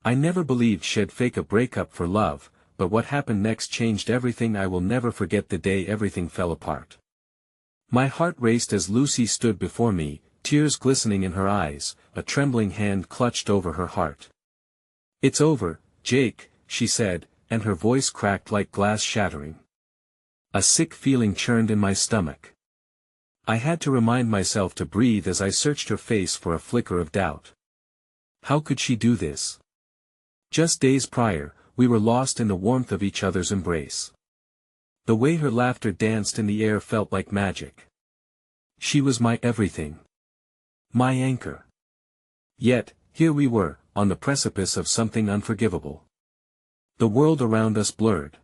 I never believed she'd fake a breakup for love, but what happened next changed everything. I will never forget the day everything fell apart. My heart raced as Lucy stood before me, tears glistening in her eyes, a trembling hand clutched over her heart. "It's over, Jake," she said, and her voice cracked like glass shattering. A sick feeling churned in my stomach. I had to remind myself to breathe as I searched her face for a flicker of doubt. How could she do this? Just days prior, we were lost in the warmth of each other's embrace. The way her laughter danced in the air felt like magic. She was my everything. My anchor. Yet, here we were, on the precipice of something unforgivable. The world around us blurred.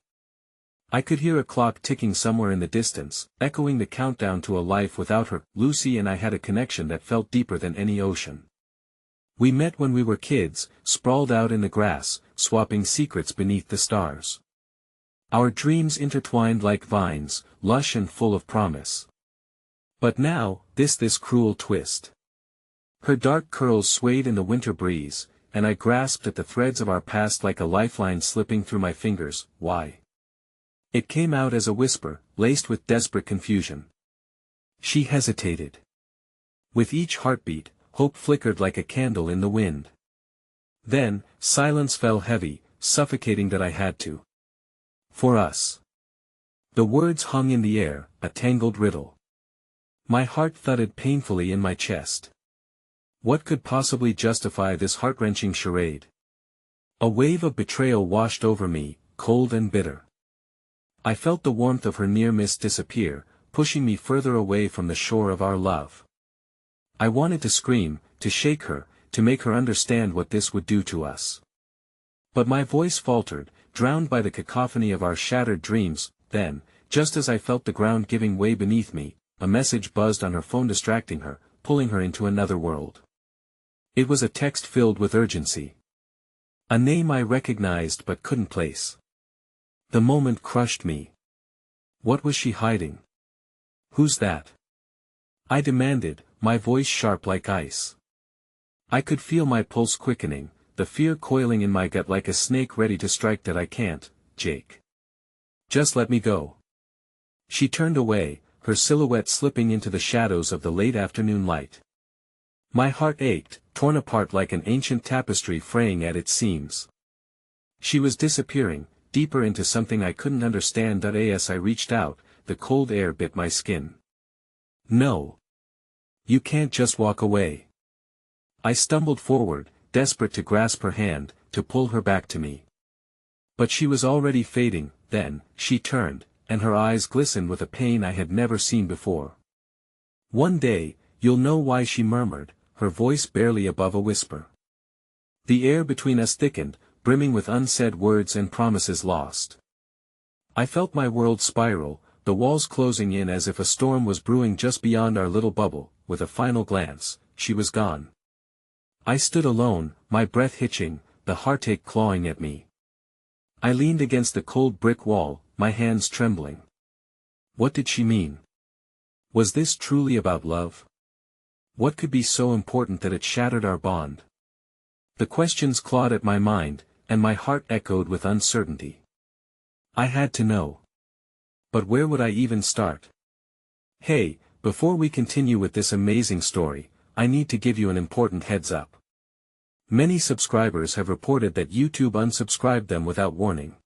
I could hear a clock ticking somewhere in the distance, echoing the countdown to a life without her. Lucy and I had a connection that felt deeper than any ocean. We met when we were kids, sprawled out in the grass, swapping secrets beneath the stars. Our dreams intertwined like vines, lush and full of promise. But now, this cruel twist. Her dark curls swayed in the winter breeze, and I grasped at the threads of our past like a lifeline slipping through my fingers. Why? It came out as a whisper, laced with desperate confusion. She hesitated. With each heartbeat, hope flickered like a candle in the wind. Then, silence fell heavy, suffocating. That I had to. For us. The words hung in the air, a tangled riddle. My heart thudded painfully in my chest. What could possibly justify this heart-wrenching charade? A wave of betrayal washed over me, cold and bitter. I felt the warmth of her near miss disappear, pushing me further away from the shore of our love. I wanted to scream, to shake her, to make her understand what this would do to us. But my voice faltered, drowned by the cacophony of our shattered dreams. Then, just as I felt the ground giving way beneath me, a message buzzed on her phone, distracting her, pulling her into another world. It was a text filled with urgency. A name I recognized but couldn't place. The moment crushed me. What was she hiding? Who's that? I demanded, my voice sharp like ice. I could feel my pulse quickening, the fear coiling in my gut like a snake ready to strike. That I can't, Jake. Just let me go. She turned away, her silhouette slipping into the shadows of the late afternoon light. My heart ached, torn apart like an ancient tapestry fraying at its seams. She was disappearing, deeper into something I couldn't understand. As I reached out, the cold air bit my skin. No. You can't just walk away. I stumbled forward, desperate to grasp her hand, to pull her back to me. But she was already fading. Then, she turned, and her eyes glistened with a pain I had never seen before. "One day, you'll know why," she murmured, her voice barely above a whisper. The air between us thickened, brimming with unsaid words and promises lost. I felt my world spiral, the walls closing in as if a storm was brewing just beyond our little bubble. With a final glance, she was gone. I stood alone, my breath hitching, the heartache clawing at me. I leaned against the cold brick wall, my hands trembling. What did she mean? Was this truly about love? What could be so important that it shattered our bond? The questions clawed at my mind, and my heart echoed with uncertainty. I had to know. But where would I even start? Hey, before we continue with this amazing story, I need to give you an important heads up. Many subscribers have reported that YouTube unsubscribed them without warning.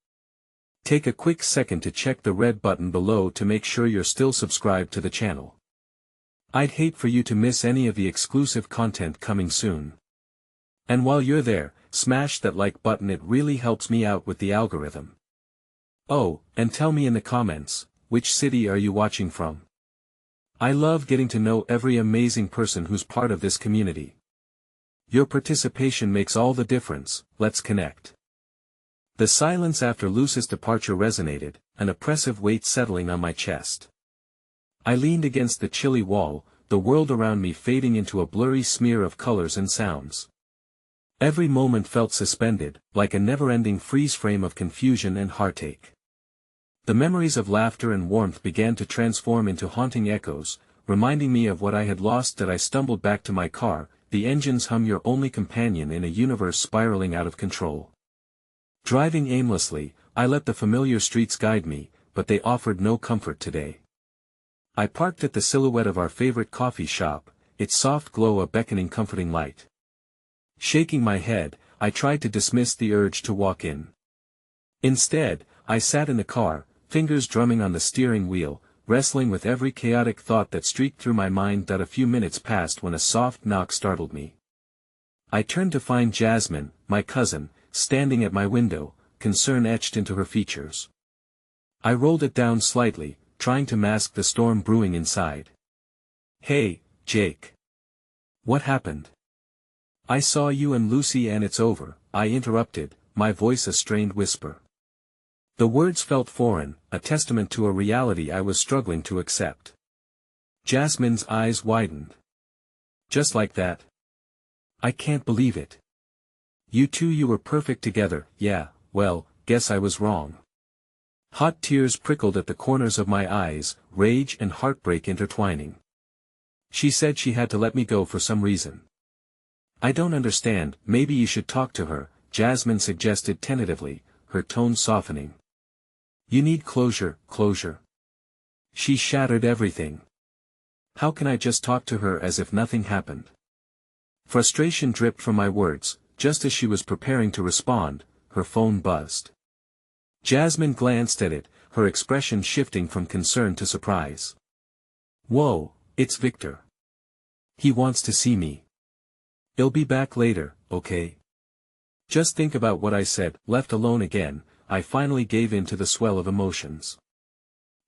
Take a quick second to check the red button below to make sure you're still subscribed to the channel. I'd hate for you to miss any of the exclusive content coming soon. And while you're there, smash that like button, it really helps me out with the algorithm. Oh, and tell me in the comments, which city are you watching from? I love getting to know every amazing person who's part of this community. Your participation makes all the difference. Let's connect. The silence after Lucy's departure resonated, an oppressive weight settling on my chest. I leaned against the chilly wall, the world around me fading into a blurry smear of colors and sounds. Every moment felt suspended, like a never-ending freeze frame of confusion and heartache. The memories of laughter and warmth began to transform into haunting echoes, reminding me of what I had lost. That I stumbled back to my car, the engines hum, your only companion in a universe spiraling out of control. Driving aimlessly, I let the familiar streets guide me, but they offered no comfort today. I parked at the silhouette of our favorite coffee shop, its soft glow a beckoning comforting light. Shaking my head, I tried to dismiss the urge to walk in. Instead, I sat in the car, fingers drumming on the steering wheel, wrestling with every chaotic thought that streaked through my mind. A few minutes passed when a soft knock startled me. I turned to find Jasmine, my cousin, standing at my window, concern etched into her features. I rolled it down slightly, trying to mask the storm brewing inside. "Hey, Jake. What happened?" "I saw you and Lucy and it's over," I interrupted, my voice a strained whisper. The words felt foreign, a testament to a reality I was struggling to accept. Jasmine's eyes widened. "Just like that? I can't believe it. You were perfect together." "Yeah, well, guess I was wrong." Hot tears prickled at the corners of my eyes, rage and heartbreak intertwining. "She said she had to let me go for some reason." "I don't understand." "Maybe you should talk to her," Jasmine suggested tentatively, her tone softening. "You need closure." "Closure? She shattered everything. How can I just talk to her as if nothing happened?" Frustration dripped from my words. Just as she was preparing to respond, her phone buzzed. Jasmine glanced at it, her expression shifting from concern to surprise. "Whoa, it's Victor. He wants to see me. He'll be back later, okay?" Just think about what I said. Left alone again, I finally gave in to the swell of emotions.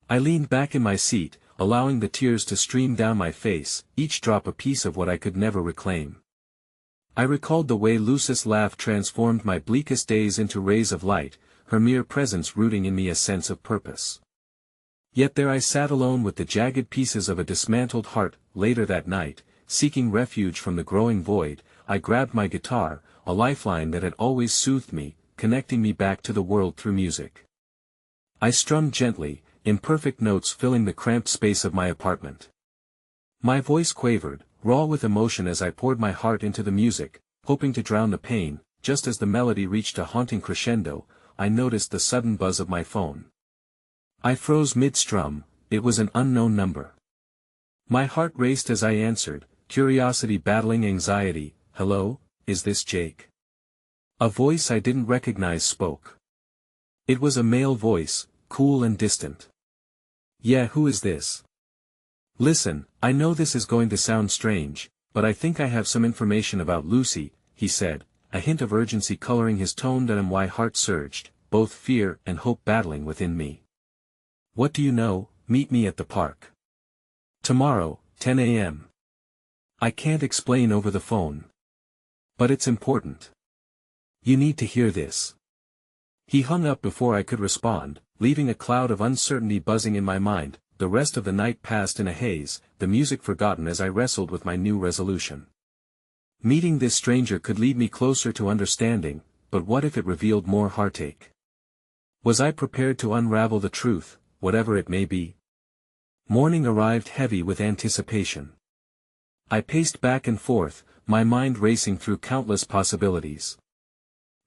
I leaned back in my seat, allowing the tears to stream down my face, each drop a piece of what I could never reclaim. I recalled the way Lucy's laugh transformed my bleakest days into rays of light, her mere presence rooting in me a sense of purpose. Yet there I sat alone with the jagged pieces of a dismantled heart. Later that night, seeking refuge from the growing void, I grabbed my guitar, a lifeline that had always soothed me, connecting me back to the world through music. I strummed gently, imperfect notes filling the cramped space of my apartment. My voice quavered, raw with emotion as I poured my heart into the music, hoping to drown the pain. Just as the melody reached a haunting crescendo, I noticed the sudden buzz of my phone. I froze mid-strum. It was an unknown number. My heart raced as I answered, curiosity battling anxiety. "Hello, is this Jake?" A voice I didn't recognize spoke. It was a male voice, cool and distant. "Yeah, who is this?" "Listen, I know this is going to sound strange, but I think I have some information about Lucy," he said, a hint of urgency coloring his tone. And my heart surged, both fear and hope battling within me. "What do you know?" "Meet me at the park. Tomorrow, 10 a.m. I can't explain over the phone. But it's important. You need to hear this." He hung up before I could respond, leaving a cloud of uncertainty buzzing in my mind. The rest of the night passed in a haze, the music forgotten as I wrestled with my new resolution. Meeting this stranger could lead me closer to understanding, but what if it revealed more heartache? Was I prepared to unravel the truth, whatever it may be? Morning arrived heavy with anticipation. I paced back and forth, my mind racing through countless possibilities.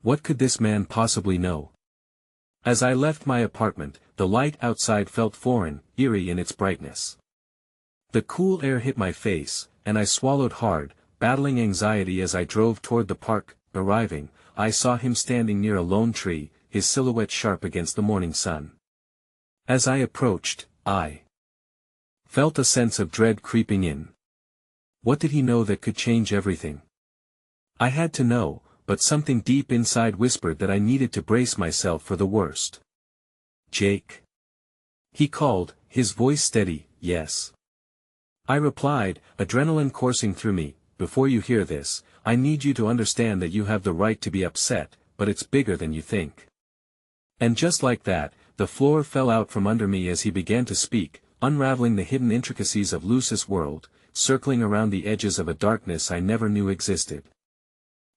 What could this man possibly know? As I left my apartment, the light outside felt foreign, eerie in its brightness. The cool air hit my face, and I swallowed hard, battling anxiety as I drove toward the park. Arriving, I saw him standing near a lone tree, his silhouette sharp against the morning sun. As I approached, I felt a sense of dread creeping in. What did he know that could change everything? I had to know, but something deep inside whispered that I needed to brace myself for the worst. "Jake?" he called, his voice steady. "Yes." I replied, adrenaline coursing through me. "Before you hear this, I need you to understand that you have the right to be upset, but it's bigger than you think." And just like that, the floor fell out from under me as he began to speak, unraveling the hidden intricacies of Lucy's world, circling around the edges of a darkness I never knew existed.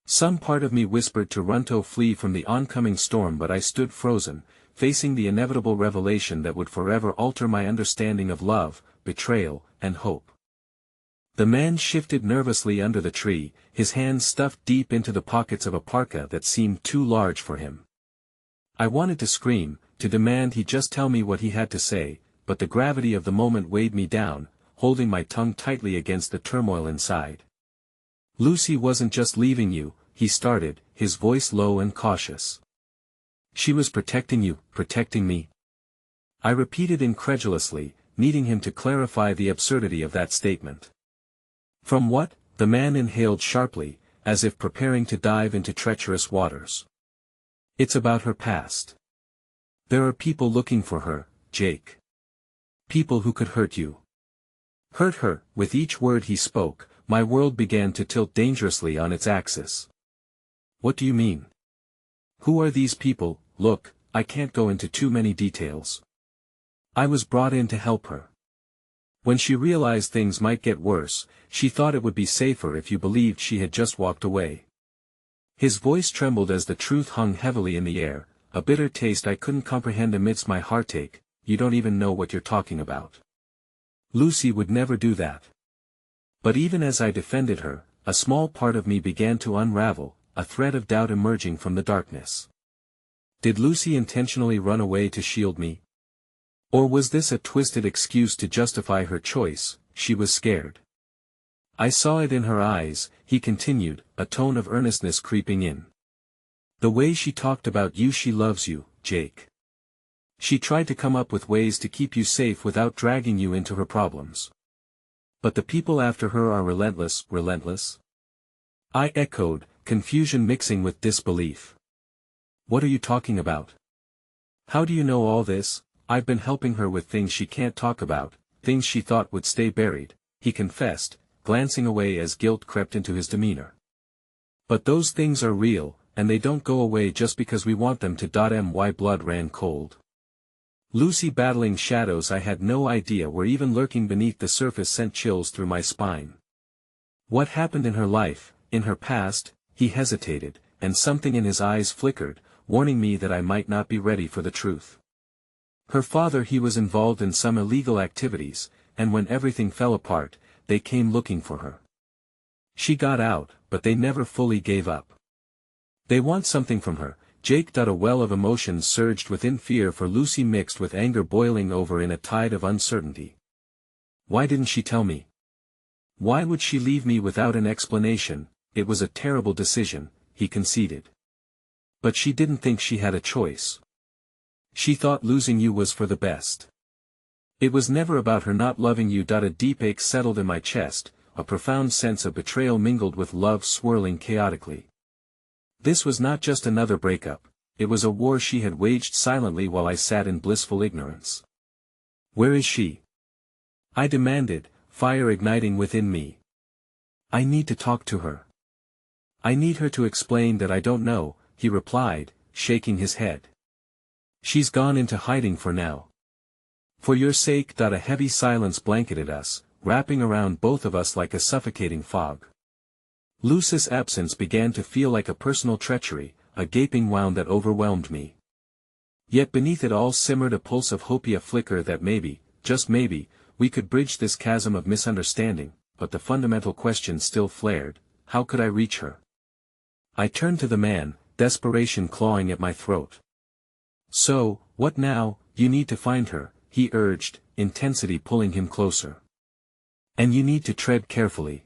Some part of me whispered to run to flee from the oncoming storm, but I stood frozen, facing the inevitable revelation that would forever alter my understanding of love, betrayal, and hope. The man shifted nervously under the tree, his hands stuffed deep into the pockets of a parka that seemed too large for him. I wanted to scream, to demand he just tell me what he had to say, but the gravity of the moment weighed me down, holding my tongue tightly against the turmoil inside. Lucy wasn't just leaving you, he started, his voice low and cautious. She was protecting you, protecting me. I repeated incredulously, needing him to clarify the absurdity of that statement. From what? The man inhaled sharply, as if preparing to dive into treacherous waters. It's about her past. There are people looking for her, Jake. People who could hurt you. Hurt her. With each word he spoke, my world began to tilt dangerously on its axis. What do you mean? Who are these people? Look, I can't go into too many details. I was brought in to help her. When she realized things might get worse, she thought it would be safer if you believed she had just walked away. His voice trembled as the truth hung heavily in the air, a bitter taste I couldn't comprehend amidst my heartache. You don't even know what you're talking about. Lucy would never do that. But even as I defended her, a small part of me began to unravel, a thread of doubt emerging from the darkness. Did Lucy intentionally run away to shield me? Or was this a twisted excuse to justify her choice? She was scared. I saw it in her eyes, he continued, a tone of earnestness creeping in. The way she talked about you. She loves you, Jake. She tried to come up with ways to keep you safe without dragging you into her problems. But the people after her are relentless, relentless? I echoed, confusion mixing with disbelief. What are you talking about? How do you know all this? I've been helping her with things she can't talk about, things she thought would stay buried, he confessed, glancing away as guilt crept into his demeanor. But those things are real, and they don't go away just because we want them to. My blood ran cold. Lucy battling shadows I had no idea were even lurking beneath the surface sent chills through my spine. What happened in her life, in her past? He hesitated, and something in his eyes flickered, warning me that I might not be ready for the truth. Her father. He was involved in some illegal activities, and when everything fell apart, they came looking for her. She got out, but they never fully gave up. They want something from her, Jake. A well of emotions surged within, fear for Lucy mixed with anger boiling over in a tide of uncertainty. Why didn't she tell me? Why would she leave me without an explanation? It was a terrible decision, he conceded. But she didn't think she had a choice. She thought losing you was for the best. It was never about her not loving you. A deep ache settled in my chest, a profound sense of betrayal mingled with love swirling chaotically. This was not just another breakup, it was a war she had waged silently while I sat in blissful ignorance. Where is she? I demanded, fire igniting within me. I need to talk to her. I need her to explain. That I don't know, he replied, shaking his head. She's gone into hiding for now. For your sake. A heavy silence blanketed us, wrapping around both of us like a suffocating fog. Lucy's absence began to feel like a personal treachery, a gaping wound that overwhelmed me. Yet beneath it all simmered a pulse of hope, a flicker that maybe, just maybe, we could bridge this chasm of misunderstanding. But the fundamental question still flared: how could I reach her? I turned to the man, desperation clawing at my throat. So, what now? You need to find her, he urged, intensity pulling him closer. And you need to tread carefully.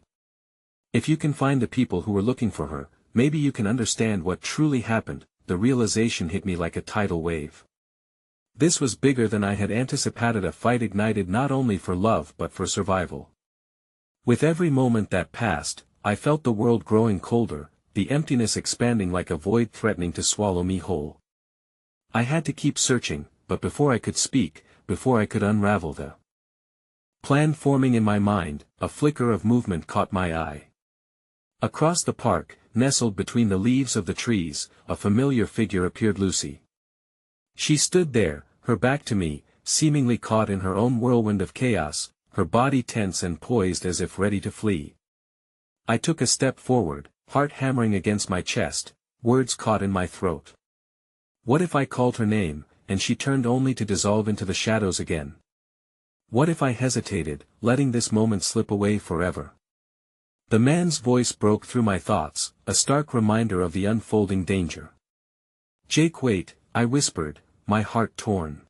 If you can find the people who were looking for her, maybe you can understand what truly happened. The realization hit me like a tidal wave. This was bigger than I had anticipated, a fight ignited not only for love but for survival. With every moment that passed, I felt the world growing colder, the emptiness expanding like a void threatening to swallow me whole. I had to keep searching, but before I could speak, before I could unravel the plan forming in my mind, a flicker of movement caught my eye. Across the park, nestled between the leaves of the trees, a familiar figure appeared. Lucy. She stood there, her back to me, seemingly caught in her own whirlwind of chaos, her body tense and poised as if ready to flee. I took a step forward, heart hammering against my chest, words caught in my throat. What if I called her name, and she turned only to dissolve into the shadows again? What if I hesitated, letting this moment slip away forever? The man's voice broke through my thoughts, a stark reminder of the unfolding danger. "Jake, wait," I whispered, my heart torn.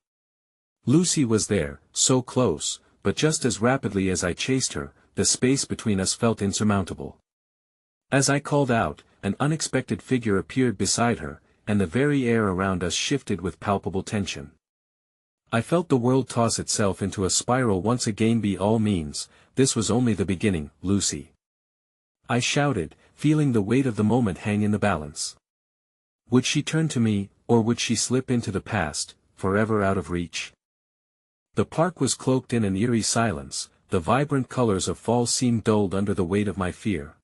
Lucy was there, so close, but just as rapidly as I chased her, the space between us felt insurmountable. As I called out, an unexpected figure appeared beside her, and the very air around us shifted with palpable tension. I felt the world toss itself into a spiral once again. By all means, this was only the beginning, Lucy. I shouted, feeling the weight of the moment hang in the balance. Would she turn to me, or would she slip into the past, forever out of reach? The park was cloaked in an eerie silence, the vibrant colors of fall seemed dulled under the weight of my fear.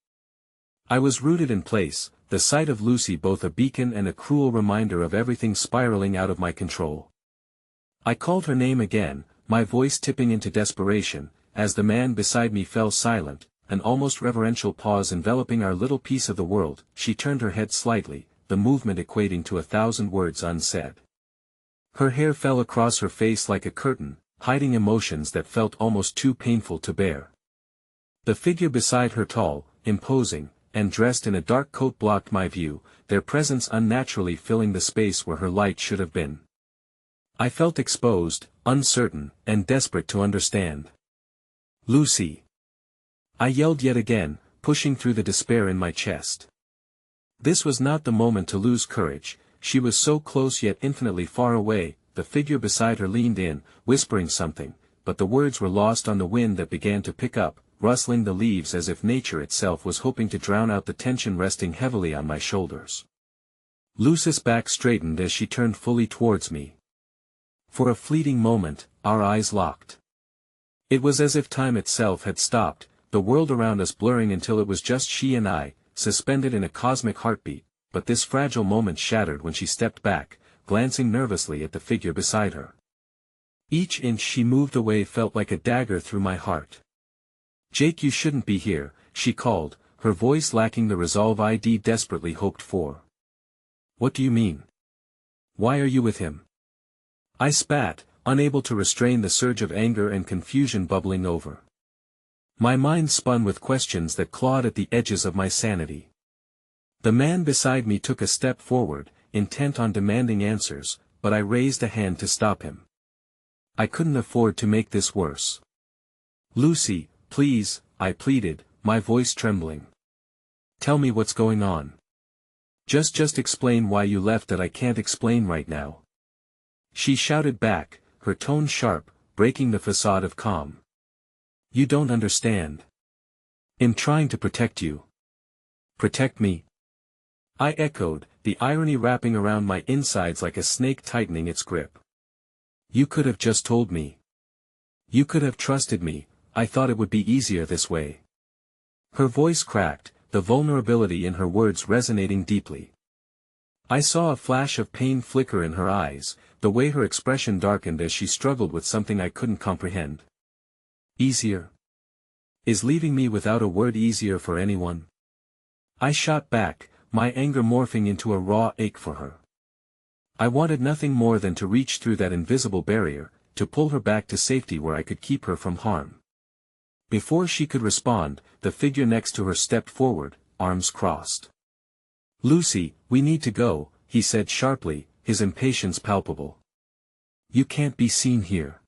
I was rooted in place, the sight of Lucy both a beacon and a cruel reminder of everything spiraling out of my control. I called her name again, my voice tipping into desperation, as the man beside me fell silent, an almost reverential pause enveloping our little piece of the world. She turned her head slightly, the movement equating to 1,000 words unsaid. Her hair fell across her face like a curtain, hiding emotions that felt almost too painful to bear. The figure beside her, tall, imposing, and dressed in a dark coat, blocked my view, their presence unnaturally filling the space where her light should have been. I felt exposed, uncertain, and desperate to understand. "Lucy!" I yelled yet again, pushing through the despair in my chest. This was not the moment to lose courage. She was so close yet infinitely far away. The figure beside her leaned in, whispering something, but the words were lost on the wind that began to pick up, rustling the leaves as if nature itself was hoping to drown out the tension resting heavily on my shoulders. Lucy's back straightened as she turned fully towards me. For a fleeting moment, our eyes locked. It was as if time itself had stopped, the world around us blurring until it was just she and I, suspended in a cosmic heartbeat, but this fragile moment shattered when she stepped back, glancing nervously at the figure beside her. Each inch she moved away felt like a dagger through my heart. "Jake, you shouldn't be here," she called, her voice lacking the resolve I'd desperately hoped for. "What do you mean? Why are you with him?" I spat, unable to restrain the surge of anger and confusion bubbling over. My mind spun with questions that clawed at the edges of my sanity. The man beside me took a step forward, intent on demanding answers, but I raised a hand to stop him. I couldn't afford to make this worse. "Lucy, please," I pleaded, my voice trembling. "Tell me what's going on. Just explain why you left." "That I can't explain right now," she shouted back, her tone sharp, breaking the facade of calm. "You don't understand. I'm trying to protect you." "Protect me?" I echoed, the irony wrapping around my insides like a snake tightening its grip. "You could have just told me. You could have trusted me. I thought it would be easier this way." Her voice cracked, the vulnerability in her words resonating deeply. I saw a flash of pain flicker in her eyes, the way her expression darkened as she struggled with something I couldn't comprehend. "Easier? Is leaving me without a word easier for anyone?" I shot back, my anger morphing into a raw ache for her. I wanted nothing more than to reach through that invisible barrier, to pull her back to safety where I could keep her from harm. Before she could respond, the figure next to her stepped forward, arms crossed. "Lucy, we need to go," he said sharply, his impatience palpable. "You can't be seen here."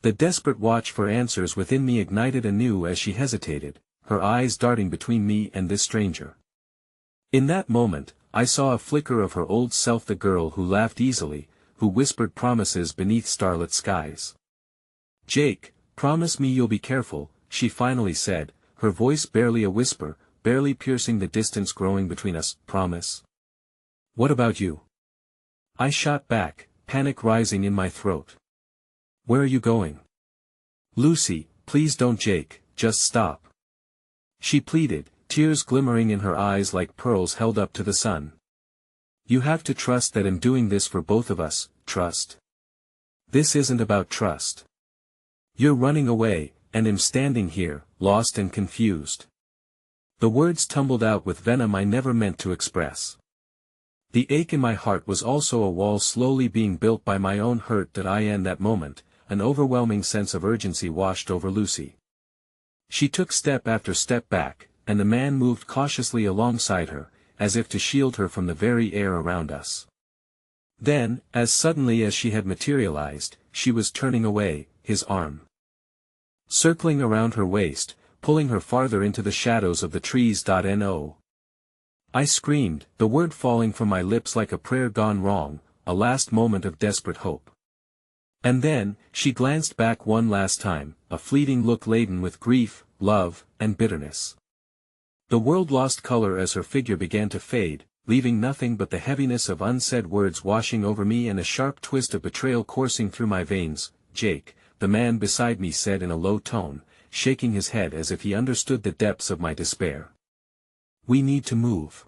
The desperate watch for answers within me ignited anew as she hesitated, her eyes darting between me and this stranger. In that moment, I saw a flicker of her old self, the girl who laughed easily, who whispered promises beneath starlit skies. "Jake, promise me you'll be careful," she finally said, her voice barely a whisper, barely piercing the distance growing between us. "Promise?" "What about you?" I shot back, panic rising in my throat. "Where are you going?" "Lucy, please don't." "Jake, just stop," she pleaded, tears glimmering in her eyes like pearls held up to the sun. "You have to trust that I'm doing this for both of us." "Trust? This isn't about trust. You're running away, and I'm standing here, lost and confused." The words tumbled out with venom I never meant to express. The ache in my heart was also a wall slowly being built by my own hurt. In that moment, an overwhelming sense of urgency washed over Lucy. She took step after step back, and the man moved cautiously alongside her, as if to shield her from the very air around us. Then, as suddenly as she had materialized, she was turning away, his arm circling around her waist, pulling her farther into the shadows of the trees. No. I screamed, the word falling from my lips like a prayer gone wrong, a last moment of desperate hope. And then, she glanced back one last time, a fleeting look laden with grief, love, and bitterness. The world lost color as her figure began to fade, leaving nothing but the heaviness of unsaid words washing over me and a sharp twist of betrayal coursing through my veins. Jake, the man beside me said in a low tone, shaking his head as if he understood the depths of my despair. We need to move.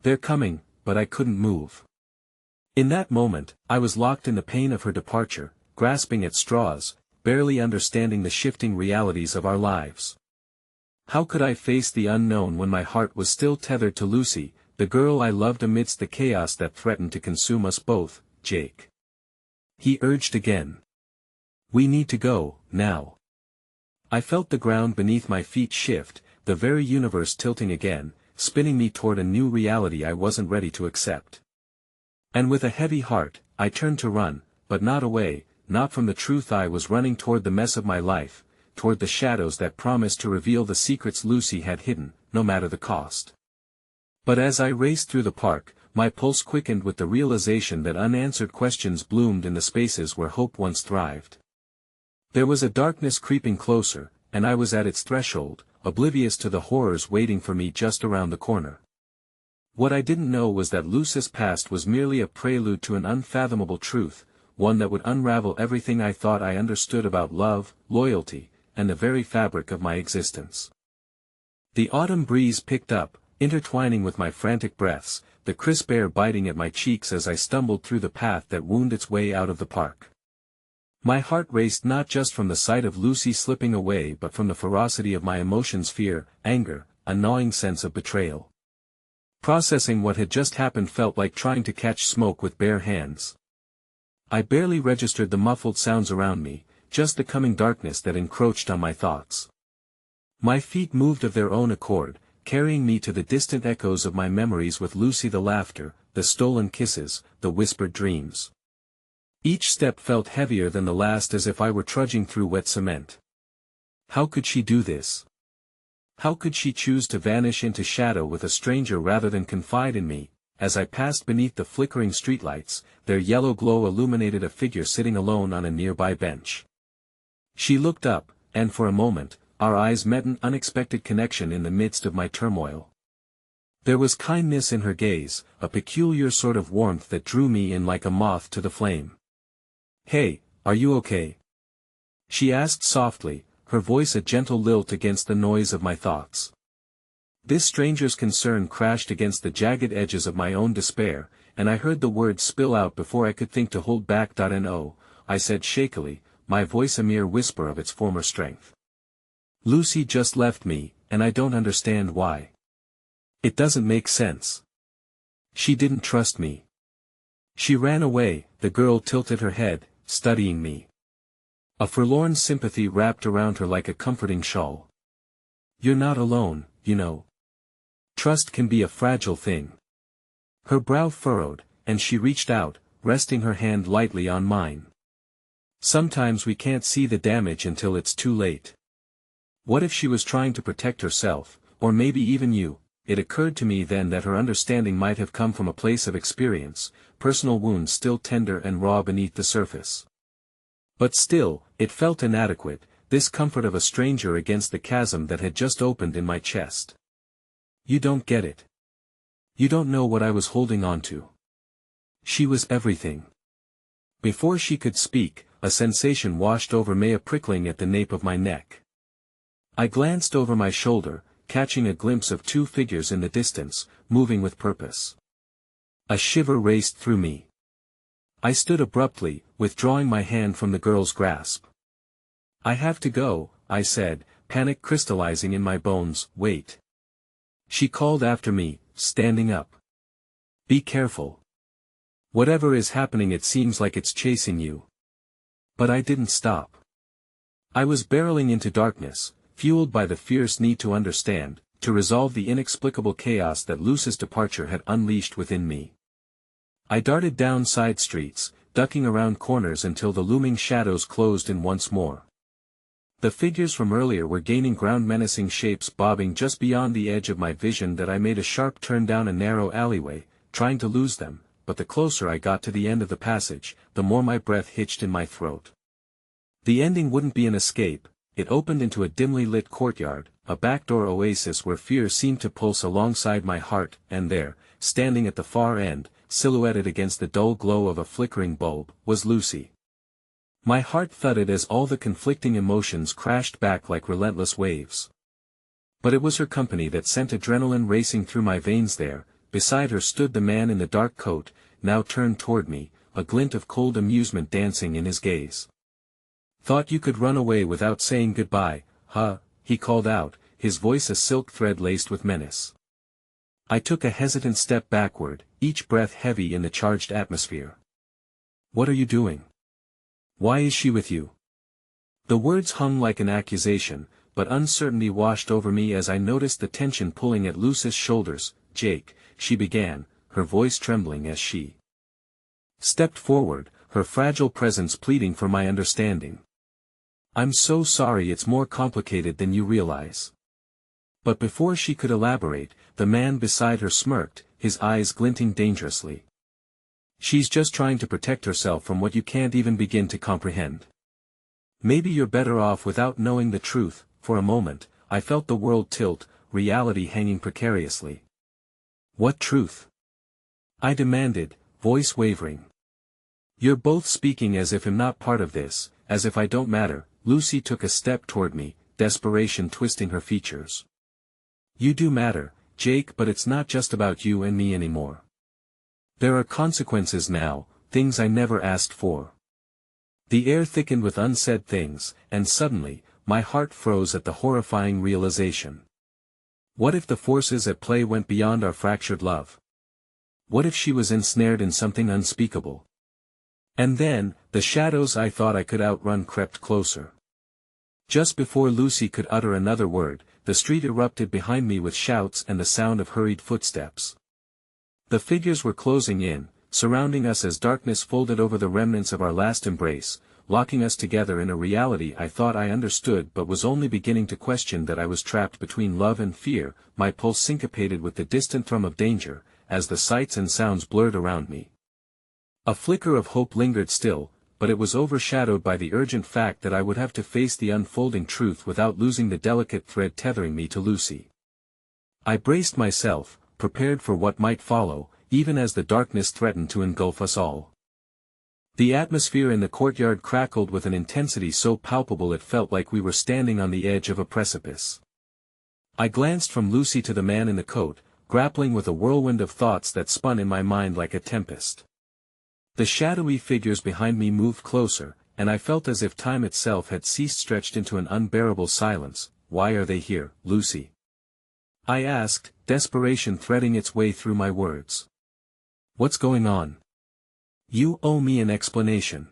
They're coming, but I couldn't move. In that moment, I was locked in the pain of her departure, grasping at straws, barely understanding the shifting realities of our lives. How could I face the unknown when my heart was still tethered to Lucy, the girl I loved amidst the chaos that threatened to consume us both? Jake, he urged again. We need to go, now. I felt the ground beneath my feet shift, the very universe tilting again, spinning me toward a new reality I wasn't ready to accept. And with a heavy heart, I turned to run, but not away, not from the truth. I was running toward the mess of my life, toward the shadows that promised to reveal the secrets Lucy had hidden, no matter the cost. But as I raced through the park, my pulse quickened with the realization that unanswered questions bloomed in the spaces where hope once thrived. There was a darkness creeping closer, and I was at its threshold, oblivious to the horrors waiting for me just around the corner. What I didn't know was that Lucy's past was merely a prelude to an unfathomable truth, one that would unravel everything I thought I understood about love, loyalty, and the very fabric of my existence. The autumn breeze picked up, intertwining with my frantic breaths, the crisp air biting at my cheeks as I stumbled through the path that wound its way out of the park. My heart raced not just from the sight of Lucy slipping away but from the ferocity of my emotions: fear, anger, a gnawing sense of betrayal. Processing what had just happened felt like trying to catch smoke with bare hands. I barely registered the muffled sounds around me, just the coming darkness that encroached on my thoughts. My feet moved of their own accord, carrying me to the distant echoes of my memories with Lucy: the laughter, the stolen kisses, the whispered dreams. Each step felt heavier than the last, as if I were trudging through wet cement. How could she do this? How could she choose to vanish into shadow with a stranger rather than confide in me? As I passed beneath the flickering streetlights, their yellow glow illuminated a figure sitting alone on a nearby bench. She looked up, and for a moment, our eyes met, an unexpected connection in the midst of my turmoil. There was kindness in her gaze, a peculiar sort of warmth that drew me in like a moth to the flame. Hey, are you okay? She asked softly, her voice a gentle lilt against the noise of my thoughts. This stranger's concern crashed against the jagged edges of my own despair, and I heard the words spill out before I could think to hold back. No, I said shakily, my voice a mere whisper of its former strength. Lucy just left me, and I don't understand why. It doesn't make sense. She didn't trust me. She ran away. The girl tilted her head, studying me. A forlorn sympathy wrapped around her like a comforting shawl. You're not alone, you know. Trust can be a fragile thing. Her brow furrowed, and she reached out, resting her hand lightly on mine. Sometimes we can't see the damage until it's too late. What if she was trying to protect herself, or maybe even you? It occurred to me then that her understanding might have come from a place of experience, personal wounds still tender and raw beneath the surface. But still, it felt inadequate, this comfort of a stranger against the chasm that had just opened in my chest. You don't get it. You don't know what I was holding on to. She was everything. Before she could speak, a sensation washed over me, a prickling at the nape of my neck. I glanced over my shoulder, catching a glimpse of two figures in the distance, moving with purpose. A shiver raced through me. I stood abruptly, withdrawing my hand from the girl's grasp. I have to go, I said, panic crystallizing in my bones. Wait. She called after me, standing up. Be careful. Whatever is happening, it seems like it's chasing you. But I didn't stop. I was barreling into darkness, fueled by the fierce need to understand, to resolve the inexplicable chaos that Luce's departure had unleashed within me. I darted down side streets, ducking around corners until the looming shadows closed in once more. The figures from earlier were gaining ground, menacing shapes bobbing just beyond the edge of my vision that I made a sharp turn down a narrow alleyway, trying to lose them, but the closer I got to the end of the passage, the more my breath hitched in my throat. The ending wouldn't be an escape. It opened into a dimly lit courtyard, a backdoor oasis where fear seemed to pulse alongside my heart, and there, standing at the far end, silhouetted against the dull glow of a flickering bulb, was Lucy. My heart thudded as all the conflicting emotions crashed back like relentless waves. But it was her company that sent adrenaline racing through my veins there. Beside her stood the man in the dark coat, now turned toward me, a glint of cold amusement dancing in his gaze. "Thought you could run away without saying goodbye, huh?" he called out, his voice a silk thread laced with menace. I took a hesitant step backward, each breath heavy in the charged atmosphere. "What are you doing? Why is she with you?" The words hung like an accusation, but uncertainty washed over me as I noticed the tension pulling at Luce's shoulders. "Jake," she began, her voice trembling as she stepped forward, her fragile presence pleading for my understanding. "I'm so sorry, it's more complicated than you realize." But before she could elaborate, the man beside her smirked, his eyes glinting dangerously. "She's just trying to protect herself from what you can't even begin to comprehend. Maybe you're better off without knowing the truth." For a moment, I felt the world tilt, reality hanging precariously. "What truth?" I demanded, voice wavering. "You're both speaking as if I'm not part of this, as if I don't matter." Lucy took a step toward me, desperation twisting her features. "You do matter, Jake, but it's not just about you and me anymore. There are consequences now, things I never asked for." The air thickened with unsaid things, and suddenly, my heart froze at the horrifying realization. What if the forces at play went beyond our fractured love? What if she was ensnared in something unspeakable? And then, the shadows I thought I could outrun crept closer. Just before Lucy could utter another word, the street erupted behind me with shouts and the sound of hurried footsteps. The figures were closing in, surrounding us as darkness folded over the remnants of our last embrace, locking us together in a reality I thought I understood but was only beginning to question. That I was trapped between love and fear, my pulse syncopated with the distant thrum of danger, as the sights and sounds blurred around me. A flicker of hope lingered still, but it was overshadowed by the urgent fact that I would have to face the unfolding truth without losing the delicate thread tethering me to Lucy. I braced myself, prepared for what might follow, even as the darkness threatened to engulf us all. The atmosphere in the courtyard crackled with an intensity so palpable it felt like we were standing on the edge of a precipice. I glanced from Lucy to the man in the coat, grappling with a whirlwind of thoughts that spun in my mind like a tempest. The shadowy figures behind me moved closer, and I felt as if time itself had ceased, stretched into an unbearable silence. "Why are they here, Lucy?" I asked, desperation threading its way through my words. "What's going on? You owe me an explanation."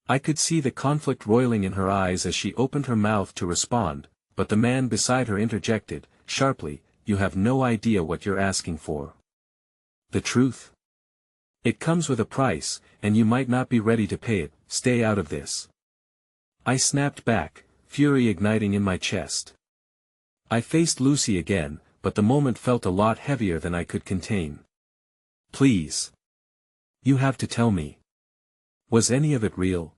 I could see the conflict roiling in her eyes as she opened her mouth to respond, but the man beside her interjected, sharply, "You have no idea what you're asking for." "The truth? It comes with a price, and you might not be ready to pay it. Stay out of this." I snapped back, fury igniting in my chest. I faced Lucy again, but the moment felt a lot heavier than I could contain. "Please. You have to tell me. Was any of it real?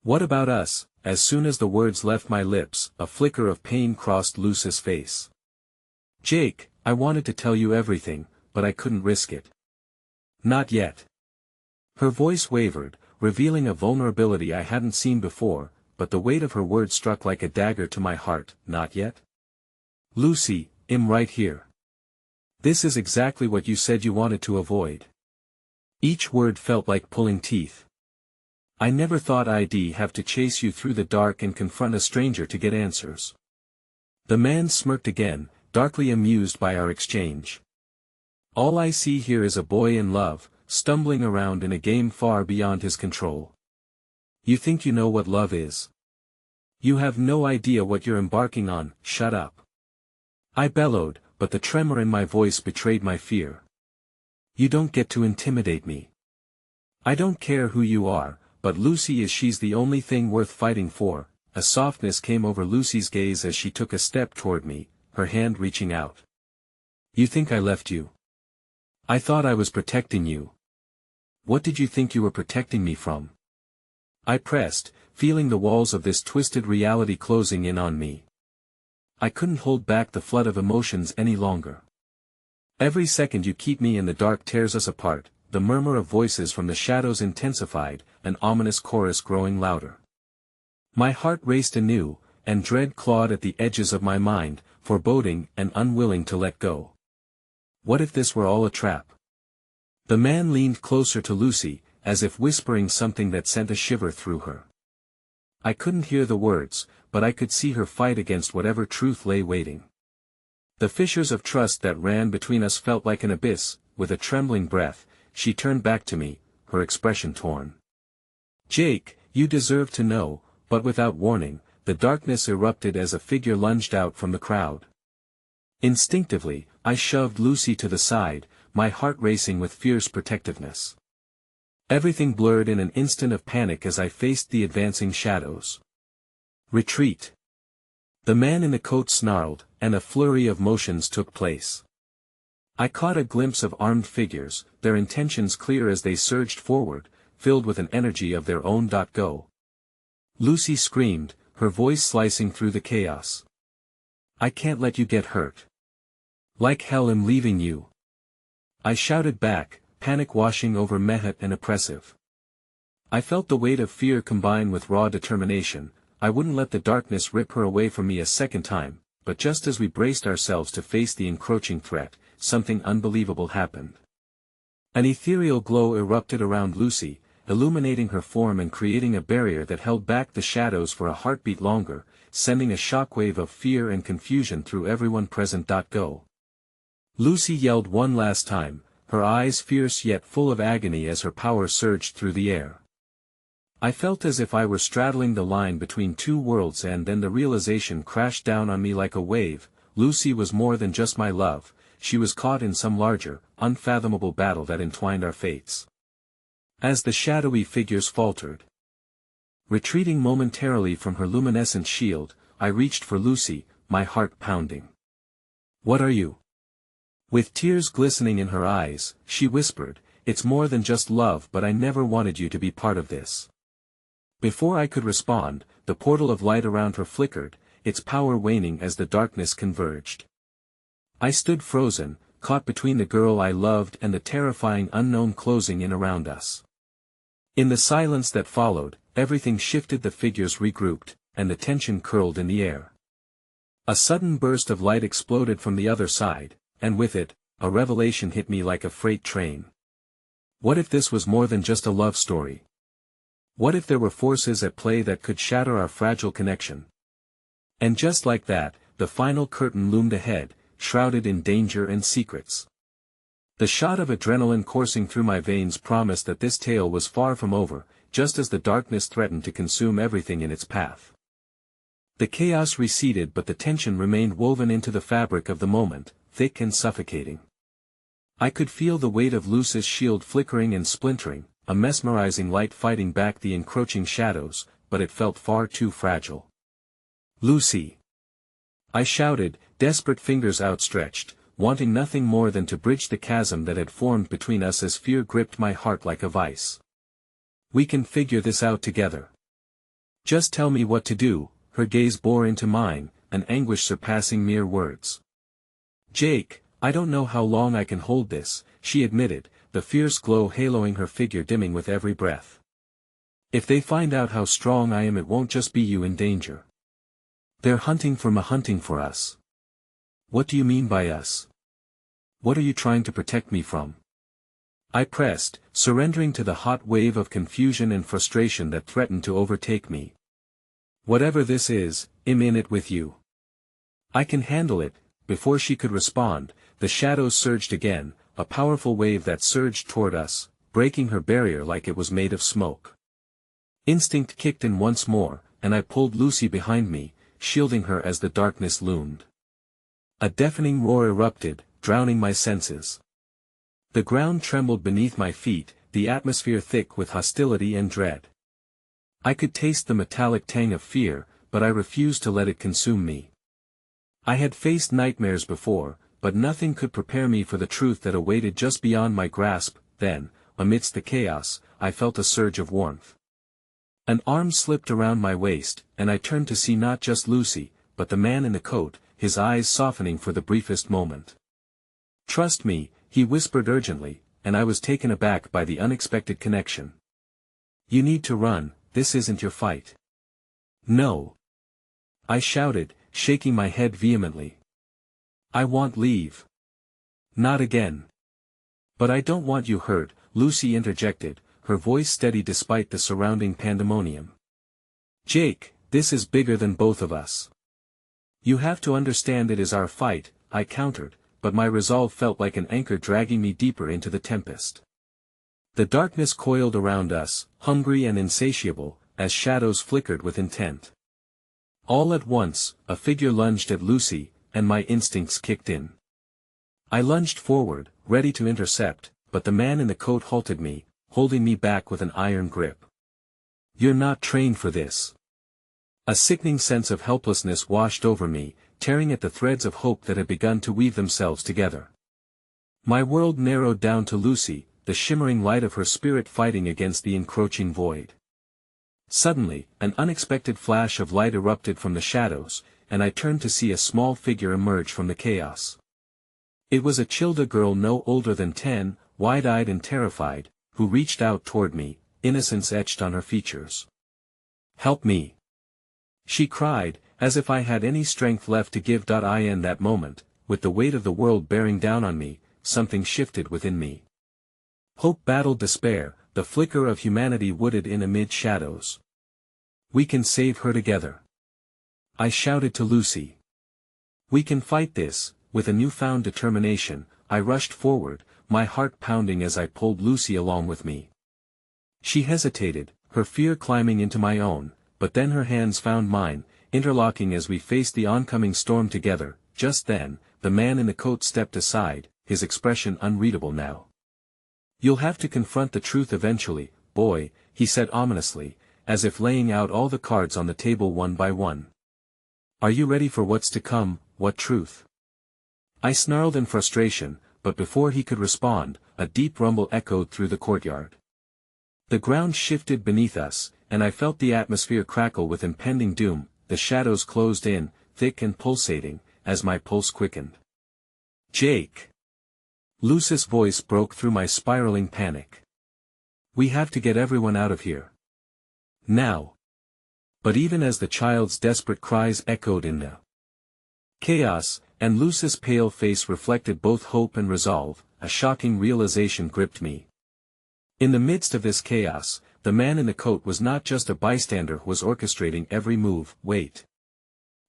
What about us?" As soon as the words left my lips, a flicker of pain crossed Lucy's face. "Jake, I wanted to tell you everything, but I couldn't risk it." "Not yet." Her voice wavered, revealing a vulnerability I hadn't seen before, but the weight of her words struck like a dagger to my heart. "Not yet? Lucy, I'm right here. This is exactly what you said you wanted to avoid." Each word felt like pulling teeth. "I never thought I'd have to chase you through the dark and confront a stranger to get answers." The man smirked again, darkly amused by our exchange. "All I see here is a boy in love, stumbling around in a game far beyond his control. You think you know what love is? You have no idea what you're embarking on." "Shut up." I bellowed, but the tremor in my voice betrayed my fear. You don't get to intimidate me. I don't care who you are, but Lucy is she's the only thing worth fighting for. A softness came over Lucy's gaze as she took a step toward me, her hand reaching out. You think I left you? I thought I was protecting you. What did you think you were protecting me from? I pressed, feeling the walls of this twisted reality closing in on me. I couldn't hold back the flood of emotions any longer. Every second you keep me in the dark tears us apart. The murmur of voices from the shadows intensified, an ominous chorus growing louder. My heart raced anew, and dread clawed at the edges of my mind, foreboding and unwilling to let go. What if this were all a trap? The man leaned closer to Lucy, as if whispering something that sent a shiver through her. I couldn't hear the words, but I could see her fight against whatever truth lay waiting. The fissures of trust that ran between us felt like an abyss. With a trembling breath, she turned back to me, her expression torn. Jake, you deserve to know, but without warning, the darkness erupted as a figure lunged out from the crowd. Instinctively, I shoved Lucy to the side, my heart racing with fierce protectiveness. Everything blurred in an instant of panic as I faced the advancing shadows. Retreat! The man in the coat snarled, and a flurry of motions took place. I caught a glimpse of armed figures, their intentions clear as they surged forward, filled with an energy of their own. Go! Lucy screamed, her voice slicing through the chaos. I can't let you get hurt. Like hell I'm leaving you. I shouted back, panic washing over me and oppressive. I felt the weight of fear combine with raw determination. I wouldn't let the darkness rip her away from me a second time, but just as we braced ourselves to face the encroaching threat, something unbelievable happened. An ethereal glow erupted around Lucy, illuminating her form and creating a barrier that held back the shadows for a heartbeat longer, sending a shockwave of fear and confusion through everyone present. Go! Lucy yelled one last time, her eyes fierce yet full of agony as her power surged through the air. I felt as if I were straddling the line between two worlds, and then the realization crashed down on me like a wave. Lucy was more than just my love, she was caught in some larger, unfathomable battle that entwined our fates. As the shadowy figures faltered, retreating momentarily from her luminescent shield, I reached for Lucy, my heart pounding. What are you? With tears glistening in her eyes, she whispered, it's more than just love, but I never wanted you to be part of this. Before I could respond, the portal of light around her flickered, its power waning as the darkness converged. I stood frozen, caught between the girl I loved and the terrifying unknown closing in around us. In the silence that followed, everything shifted. The figures regrouped, and the tension curled in the air. A sudden burst of light exploded from the other side, and with it, a revelation hit me like a freight train. What if this was more than just a love story? What if there were forces at play that could shatter our fragile connection? And just like that, the final curtain loomed ahead, shrouded in danger and secrets. The shot of adrenaline coursing through my veins promised that this tale was far from over, just as the darkness threatened to consume everything in its path. The chaos receded, but the tension remained woven into the fabric of the moment, thick and suffocating. I could feel the weight of Lucy's shield flickering and splintering, a mesmerizing light fighting back the encroaching shadows, but it felt far too fragile. Lucy! I shouted, desperate fingers outstretched, wanting nothing more than to bridge the chasm that had formed between us as fear gripped my heart like a vice. We can figure this out together. Just tell me what to do. Her gaze bore into mine, an anguish surpassing mere words. Jake, I don't know how long I can hold this, she admitted, the fierce glow haloing her figure dimming with every breath. If they find out how strong I am, it won't just be you in danger. They're hunting for us. What do you mean by us? What are you trying to protect me from? I pressed, surrendering to the hot wave of confusion and frustration that threatened to overtake me. Whatever this is, I'm in it with you. I can handle it. Before she could respond, the shadows surged again, a powerful wave that surged toward us, breaking her barrier like it was made of smoke. Instinct kicked in once more, and I pulled Lucy behind me, shielding her as the darkness loomed. A deafening roar erupted, drowning my senses. The ground trembled beneath my feet, the atmosphere thick with hostility and dread. I could taste the metallic tang of fear, but I refused to let it consume me. I had faced nightmares before, but nothing could prepare me for the truth that awaited just beyond my grasp. Then, amidst the chaos, I felt a surge of warmth. An arm slipped around my waist, and I turned to see not just Lucy, but the man in the coat, his eyes softening for the briefest moment. "Trust me," he whispered urgently, and I was taken aback by the unexpected connection. "You need to run, this isn't your fight." "No," I shouted, shaking my head vehemently. "I want leave." "Not again." "But I don't want you hurt," Lucy interjected, her voice steady despite the surrounding pandemonium. "Jake, this is bigger than both of us. You have to understand it is our fight," I countered, but my resolve felt like an anchor dragging me deeper into the tempest. The darkness coiled around us, hungry and insatiable, as shadows flickered with intent. All at once, a figure lunged at Lucy, and my instincts kicked in. I lunged forward, ready to intercept, but the man in the coat halted me, holding me back with an iron grip. "You're not trained for this." A sickening sense of helplessness washed over me, tearing at the threads of hope that had begun to weave themselves together. My world narrowed down to Lucy, the shimmering light of her spirit fighting against the encroaching void. Suddenly, an unexpected flash of light erupted from the shadows, and I turned to see a small figure emerge from the chaos. It was a Childa girl no older than 10, wide-eyed and terrified, who reached out toward me, innocence etched on her features. "Help me!" she cried, as if I had any strength left to give. In that moment, with the weight of the world bearing down on me, something shifted within me. Hope battled despair, the flicker of humanity wooded in amid shadows. "We can save her together," I shouted to Lucy. "We can fight this." With a newfound determination, I rushed forward, my heart pounding as I pulled Lucy along with me. She hesitated, her fear climbing into my own, but then her hands found mine, interlocking as we faced the oncoming storm together. Just then, the man in the coat stepped aside, his expression unreadable now. "You'll have to confront the truth eventually, boy," he said ominously, as if laying out all the cards on the table one by one. "Are you ready for what's to come?" "What truth?" I snarled in frustration, but before he could respond, a deep rumble echoed through the courtyard. The ground shifted beneath us, and I felt the atmosphere crackle with impending doom. The shadows closed in, thick and pulsating, as my pulse quickened. "Jake!" Lucy's voice broke through my spiraling panic. "We have to get everyone out of here. Now!" But even as the child's desperate cries echoed in the chaos, and Lucy's pale face reflected both hope and resolve, a shocking realization gripped me. In the midst of this chaos, the man in the coat was not just a bystander who was orchestrating every move. "Wait!"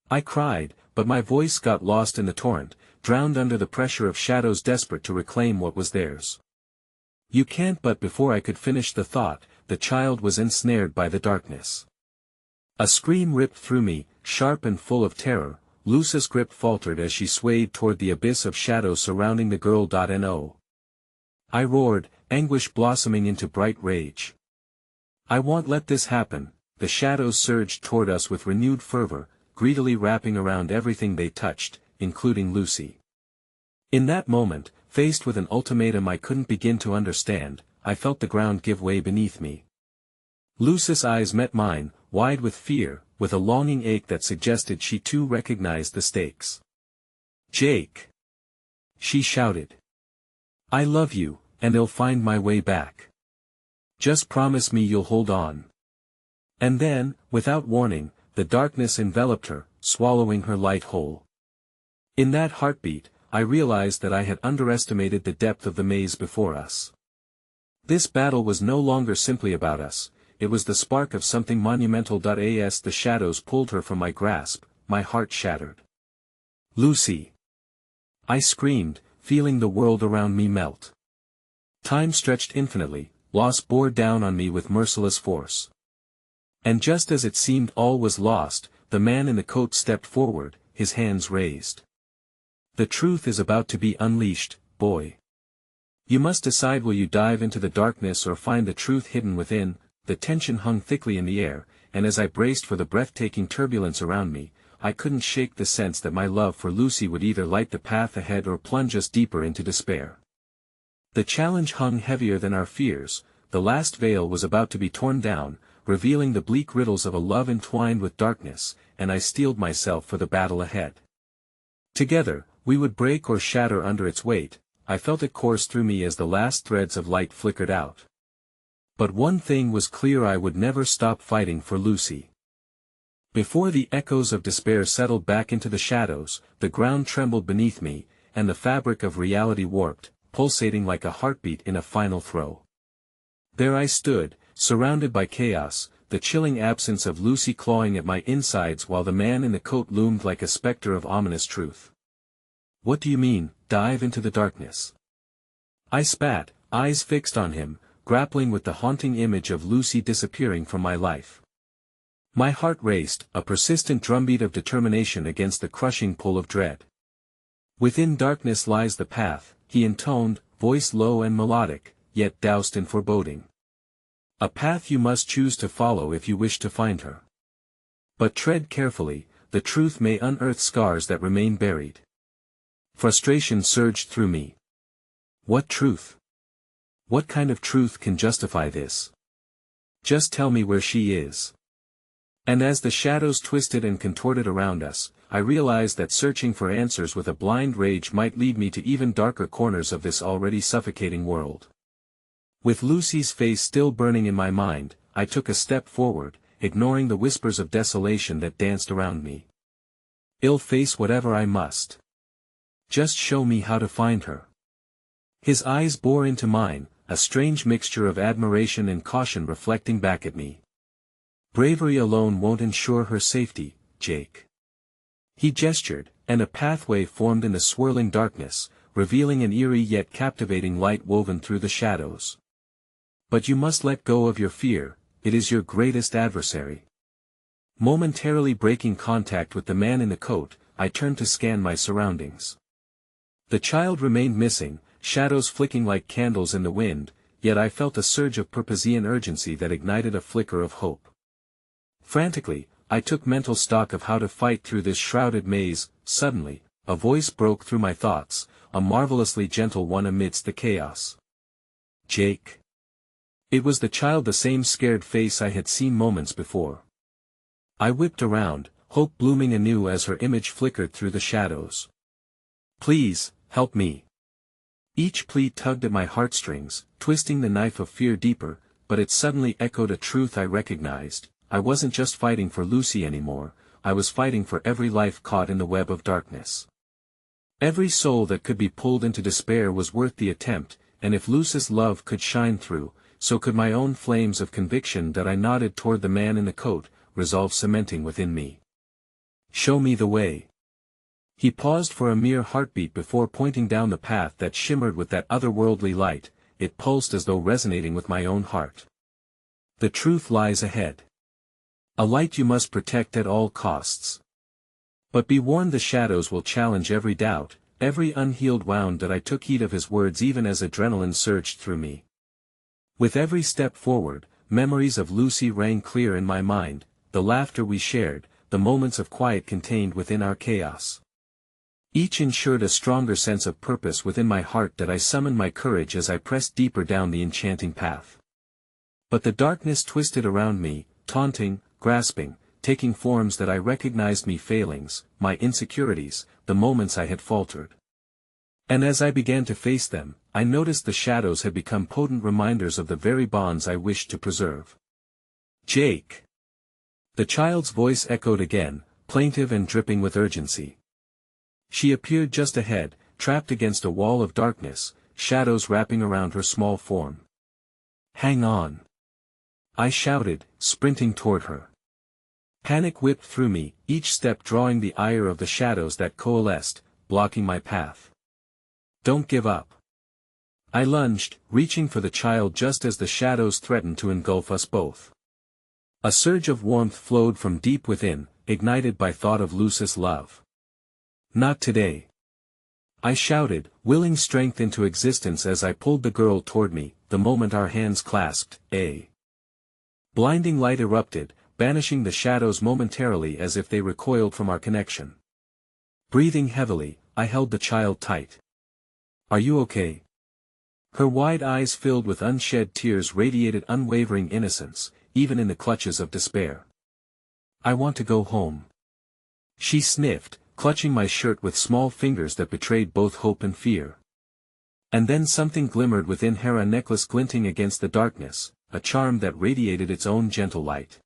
I cried, but my voice got lost in the torrent, drowned under the pressure of shadows desperate to reclaim what was theirs. "You can't." But before I could finish the thought, the child was ensnared by the darkness. A scream ripped through me, sharp and full of terror. Lucy's grip faltered as she swayed toward the abyss of shadows surrounding the girl. No! I roared, anguish blossoming into bright rage. "I won't let this happen." The shadows surged toward us with renewed fervor, greedily wrapping around everything they touched, including Lucy. In that moment, faced with an ultimatum I couldn't begin to understand, I felt the ground give way beneath me. Lucy's eyes met mine, wide with fear, with a longing ache that suggested she too recognized the stakes. "Jake!" she shouted. "I love you, and I'll find my way back. Just promise me you'll hold on." And then, without warning, the darkness enveloped her, swallowing her light whole. In that heartbeat, I realized that I had underestimated the depth of the maze before us. This battle was no longer simply about us, it was the spark of something monumental. As the shadows pulled her from my grasp, my heart shattered. "Lucy!" I screamed, feeling the world around me melt. Time stretched infinitely, loss bore down on me with merciless force. And just as it seemed all was lost, the man in the coat stepped forward, his hands raised. The truth is about to be unleashed, boy. You must decide, will you dive into the darkness or find the truth hidden within? The tension hung thickly in the air, and as I braced for the breathtaking turbulence around me, I couldn't shake the sense that my love for Lucy would either light the path ahead or plunge us deeper into despair. The challenge hung heavier than our fears. The last veil was about to be torn down, revealing the bleak riddles of a love entwined with darkness, and I steeled myself for the battle ahead. Together, we would break or shatter under its weight. I felt it course through me as the last threads of light flickered out. But one thing was clear: I would never stop fighting for Lucy. Before the echoes of despair settled back into the shadows, the ground trembled beneath me, and the fabric of reality warped, pulsating like a heartbeat in a final throw. There I stood, surrounded by chaos, the chilling absence of Lucy clawing at my insides while the man in the coat loomed like a specter of ominous truth. "What do you mean, dive into the darkness?" I spat, eyes fixed on him, grappling with the haunting image of Lucy disappearing from my life. My heart raced, a persistent drumbeat of determination against the crushing pull of dread. "Within darkness lies the path," he intoned, voice low and melodic, yet doused in foreboding. "A path you must choose to follow if you wish to find her. But tread carefully, the truth may unearth scars that remain buried." Frustration surged through me. What truth? What kind of truth can justify this? Just tell me where she is. And as the shadows twisted and contorted around us, I realized that searching for answers with a blind rage might lead me to even darker corners of this already suffocating world. With Lucy's face still burning in my mind, I took a step forward, ignoring the whispers of desolation that danced around me. "I'll face whatever I must. Just show me how to find her." His eyes bore into mine, a strange mixture of admiration and caution reflecting back at me. "Bravery alone won't ensure her safety, Jake." He gestured, and a pathway formed in the swirling darkness, revealing an eerie yet captivating light woven through the shadows. "But you must let go of your fear, it is your greatest adversary." Momentarily breaking contact with the man in the coat, I turned to scan my surroundings. The child remained missing, shadows flicking like candles in the wind, yet I felt a surge of Purposian urgency that ignited a flicker of hope. Frantically, I took mental stock of how to fight through this shrouded maze. Suddenly, a voice broke through my thoughts, a marvelously gentle one amidst the chaos. "Jake." It was the child, the same scared face I had seen moments before. I whipped around, hope blooming anew as her image flickered through the shadows. "Please, help me." Each plea tugged at my heartstrings, twisting the knife of fear deeper, but it suddenly echoed a truth I recognized. I wasn't just fighting for Lucy anymore, I was fighting for every life caught in the web of darkness. Every soul that could be pulled into despair was worth the attempt, and if Lucy's love could shine through, so could my own flames of conviction. That I nodded toward the man in the coat, resolve cementing within me. "Show me the way." He paused for a mere heartbeat before pointing down the path that shimmered with that otherworldly light. It pulsed as though resonating with my own heart. "The truth lies ahead. A light you must protect at all costs. But be warned, the shadows will challenge every doubt, every unhealed wound." That I took heed of his words even as adrenaline surged through me. With every step forward, memories of Lucy rang clear in my mind, the laughter we shared, the moments of quiet contained within our chaos. Each ensured a stronger sense of purpose within my heart. That I summoned my courage as I pressed deeper down the enchanting path. But the darkness twisted around me, taunting, grasping, taking forms that I recognized: me failings, my insecurities, the moments I had faltered. And as I began to face them, I noticed the shadows had become potent reminders of the very bonds I wished to preserve. "Jake." The child's voice echoed again, plaintive and dripping with urgency. She appeared just ahead, trapped against a wall of darkness, shadows wrapping around her small form. "Hang on!" I shouted, sprinting toward her. Panic whipped through me, each step drawing the ire of the shadows that coalesced, blocking my path. "Don't give up." I lunged, reaching for the child just as the shadows threatened to engulf us both. A surge of warmth flowed from deep within, ignited by thought of Lucy's love. "Not today." I shouted, willing strength into existence as I pulled the girl toward me. The moment our hands clasped, a blinding light erupted, banishing the shadows momentarily as if they recoiled from our connection. Breathing heavily, I held the child tight. "Are you okay?" Her wide eyes filled with unshed tears radiated unwavering innocence, even in the clutches of despair. "I want to go home," she sniffed, clutching my shirt with small fingers that betrayed both hope and fear. And then something glimmered within her, a necklace glinting against the darkness, a charm that radiated its own gentle light.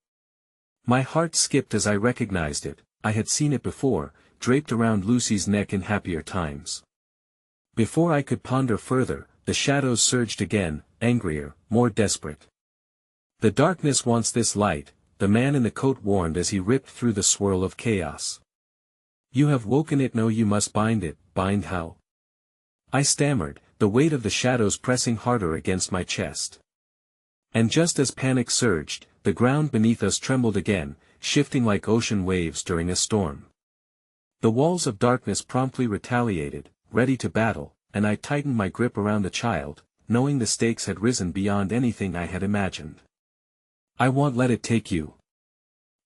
My heart skipped as I recognized it. I had seen it before, draped around Lucy's neck in happier times. Before I could ponder further, the shadows surged again, angrier, more desperate. "The darkness wants this light," the man in the coat warned as he ripped through the swirl of chaos. "You have woken it. No, you must bind it." "Bind how?" I stammered, the weight of the shadows pressing harder against my chest. And just as panic surged, the ground beneath us trembled again, shifting like ocean waves during a storm. The walls of darkness promptly retaliated, ready to battle, and I tightened my grip around the child, knowing the stakes had risen beyond anything I had imagined. "I won't let it take you,"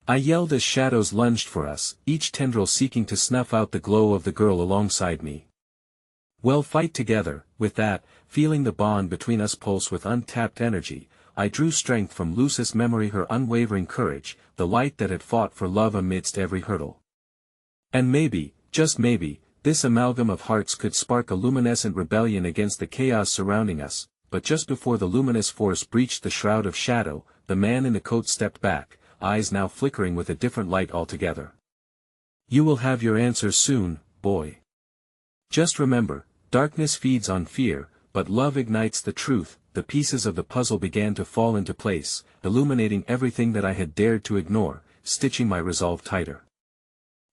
I yelled as shadows lunged for us, each tendril seeking to snuff out the glow of the girl alongside me. "Well, fight together." With that, feeling the bond between us pulse with untapped energy, I drew strength from Lucy's memory, her unwavering courage, the light that had fought for love amidst every hurdle. And maybe, just maybe, this amalgam of hearts could spark a luminescent rebellion against the chaos surrounding us. But just before the luminous force breached the shroud of shadow, the man in the coat stepped back, eyes now flickering with a different light altogether. "You will have your answers soon, boy. Just remember, darkness feeds on fear, but love ignites the truth." The pieces of the puzzle began to fall into place, illuminating everything that I had dared to ignore, stitching my resolve tighter.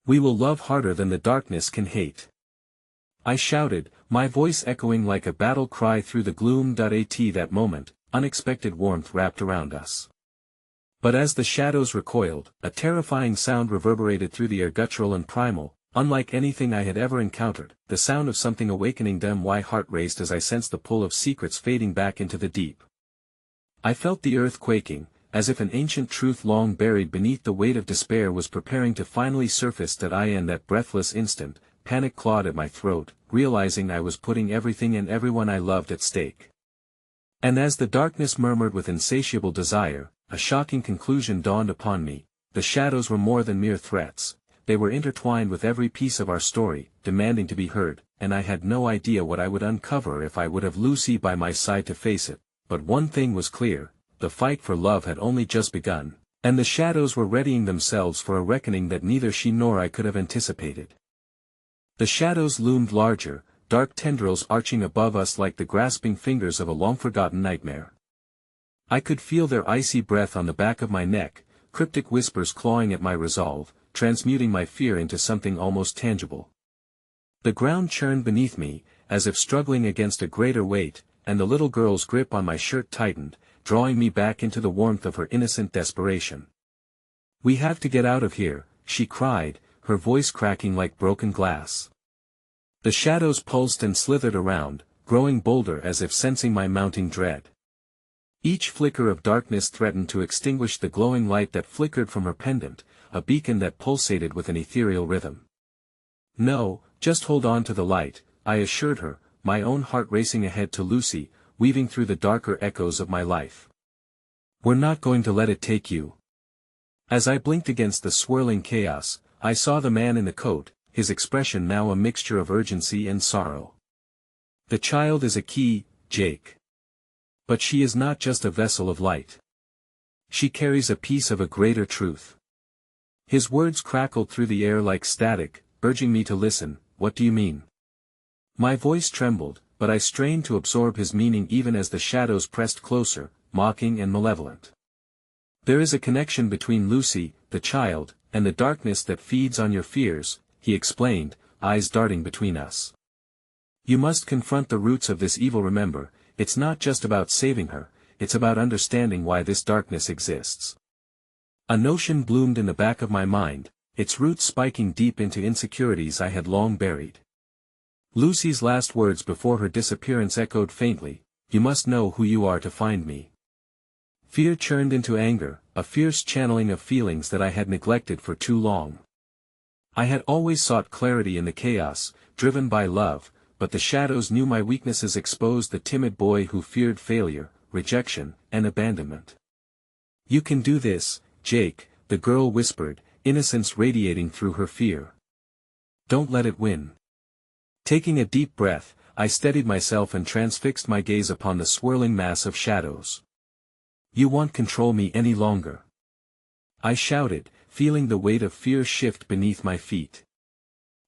"We will love harder than the darkness can hate," I shouted, my voice echoing like a battle cry through the gloom. At that moment, unexpected warmth wrapped around us. But as the shadows recoiled, a terrifying sound reverberated through the air, guttural and primal, unlike anything I had ever encountered, the sound of something awakening them. My heart raced as I sensed the pull of secrets fading back into the deep. I felt the earth quaking, as if an ancient truth long buried beneath the weight of despair was preparing to finally surface. In that breathless instant, panic clawed at my throat, realizing I was putting everything and everyone I loved at stake. And as the darkness murmured with insatiable desire, a shocking conclusion dawned upon me. The shadows were more than mere threats. They were intertwined with every piece of our story, demanding to be heard, and I had no idea what I would uncover if I would have Lucy by my side to face it. But one thing was clear, the fight for love had only just begun, and the shadows were readying themselves for a reckoning that neither she nor I could have anticipated. The shadows loomed larger, dark tendrils arching above us like the grasping fingers of a long-forgotten nightmare. I could feel their icy breath on the back of my neck, cryptic whispers clawing at my resolve, transmuting my fear into something almost tangible. The ground churned beneath me, as if struggling against a greater weight, and the little girl's grip on my shirt tightened, drawing me back into the warmth of her innocent desperation. "We have to get out of here," she cried, her voice cracking like broken glass. The shadows pulsed and slithered around, growing bolder as if sensing my mounting dread. Each flicker of darkness threatened to extinguish the glowing light that flickered from her pendant, a beacon that pulsated with an ethereal rhythm. "No, just hold on to the light," I assured her, my own heart racing ahead to Lucy, weaving through the darker echoes of my life. "We're not going to let it take you." As I blinked against the swirling chaos, I saw the man in the coat, his expression now a mixture of urgency and sorrow. "The child is a key, Jake. But she is not just a vessel of light. She carries a piece of a greater truth." His words crackled through the air like static, urging me to listen. "What do you mean?" My voice trembled, but I strained to absorb his meaning even as the shadows pressed closer, mocking and malevolent. "There is a connection between Lucy, the child, and the darkness that feeds on your fears," he explained, eyes darting between us. "You must confront the roots of this evil. Remember, it's not just about saving her, it's about understanding why this darkness exists." A notion bloomed in the back of my mind, its roots spiking deep into insecurities I had long buried. Lucy's last words before her disappearance echoed faintly, "You must know who you are to find me." Fear churned into anger, a fierce channeling of feelings that I had neglected for too long. I had always sought clarity in the chaos, driven by love, but the shadows knew my weaknesses, exposed the timid boy who feared failure, rejection, and abandonment. "You can do this, Jake," the girl whispered, innocence radiating through her fear. "Don't let it win." Taking a deep breath, I steadied myself and transfixed my gaze upon the swirling mass of shadows. "You won't control me any longer," I shouted, feeling the weight of fear shift beneath my feet.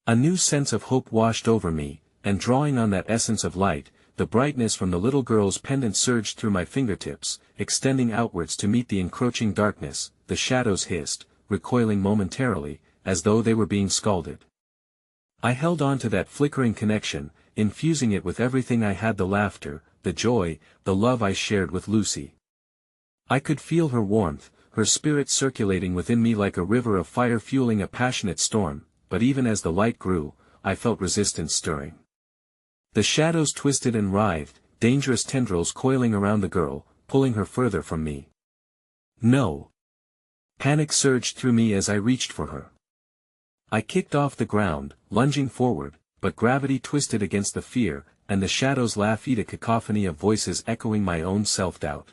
A new sense of hope washed over me, and drawing on that essence of light, the brightness from the little girl's pendant surged through my fingertips, extending outwards to meet the encroaching darkness. The shadows hissed, recoiling momentarily, as though they were being scalded. I held on to that flickering connection, infusing it with everything I had: the laughter, the joy, the love I shared with Lucy. I could feel her warmth, her spirit circulating within me like a river of fire fueling a passionate storm, but even as the light grew, I felt resistance stirring. The shadows twisted and writhed, dangerous tendrils coiling around the girl, pulling her further from me. "No!" Panic surged through me as I reached for her. I kicked off the ground, lunging forward, but gravity twisted against the fear, and the shadows laughed, a cacophony of voices echoing my own self-doubt.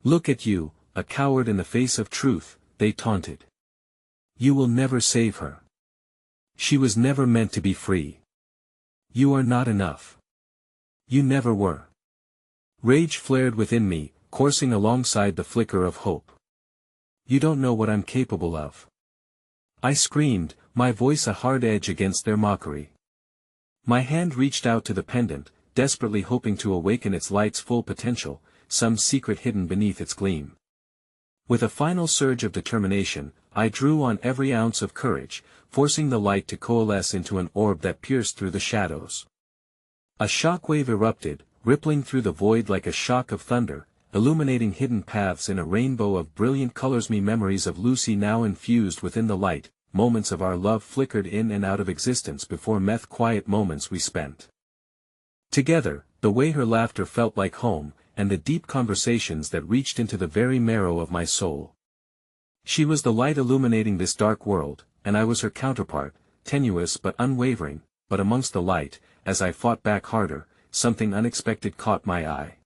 "Look at you, a coward in the face of truth," they taunted. "You will never save her. She was never meant to be free. You are not enough. You never were." Rage flared within me, coursing alongside the flicker of hope. "You don't know what I'm capable of," I screamed, my voice a hard edge against their mockery. My hand reached out to the pendant, desperately hoping to awaken its light's full potential, some secret hidden beneath its gleam. With a final surge of determination, I drew on every ounce of courage, forcing the light to coalesce into an orb that pierced through the shadows. A shockwave erupted, rippling through the void like a shock of thunder, illuminating hidden paths in a rainbow of brilliant colors. Memories of Lucy now infused within the light, moments of our love flickered in and out of existence before meth, quiet moments we spent together, the way her laughter felt like home, and the deep conversations that reached into the very marrow of my soul. She was the light illuminating this dark world, and I was her counterpart, tenuous but unwavering. But amongst the light, as I fought back harder, something unexpected caught my eye.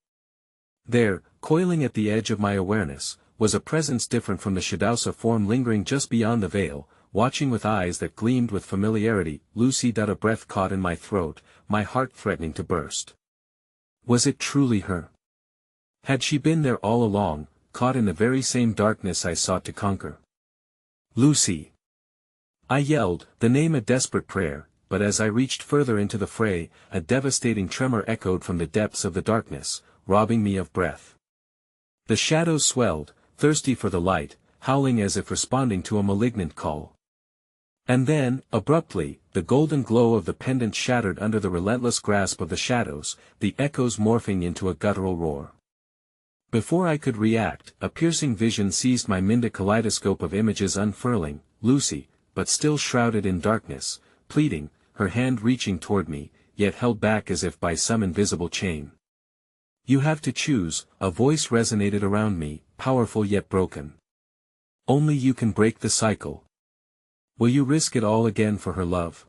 There, coiling at the edge of my awareness, was a presence different from the Shadowsa form lingering just beyond the veil, watching with eyes that gleamed with familiarity. "Lucy." A breath caught in my throat, my heart threatening to burst. Was it truly her? Had she been there all along, caught in the very same darkness I sought to conquer? "Lucy!" I yelled, the name a desperate prayer, but as I reached further into the fray, a devastating tremor echoed from the depths of the darkness, robbing me of breath. The shadows swelled, thirsty for the light, howling as if responding to a malignant call. And then, abruptly, the golden glow of the pendant shattered under the relentless grasp of the shadows, the echoes morphing into a guttural roar. Before I could react, a piercing vision seized my mind, a kaleidoscope of images unfurling, Lucy, but still shrouded in darkness, pleading, her hand reaching toward me, yet held back as if by some invisible chain. "You have to choose," a voice resonated around me, powerful yet broken. "Only you can break the cycle. Will you risk it all again for her love?"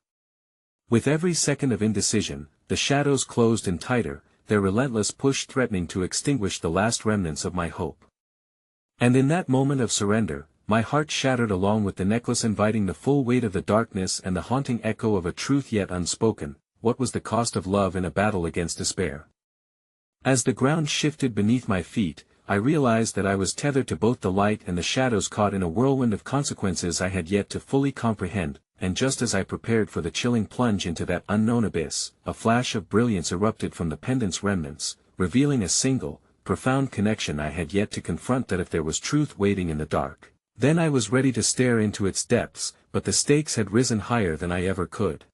With every second of indecision, the shadows closed in tighter, their relentless push threatening to extinguish the last remnants of my hope. And in that moment of surrender, my heart shattered along with the necklace, inviting the full weight of the darkness and the haunting echo of a truth yet unspoken. What was the cost of love in a battle against despair? As the ground shifted beneath my feet, I realized that I was tethered to both the light and the shadows, caught in a whirlwind of consequences I had yet to fully comprehend. And just as I prepared for the chilling plunge into that unknown abyss, a flash of brilliance erupted from the pendant's remnants, revealing a single, profound connection I had yet to confront. That if there was truth waiting in the dark, then I was ready to stare into its depths, but the stakes had risen higher than I ever could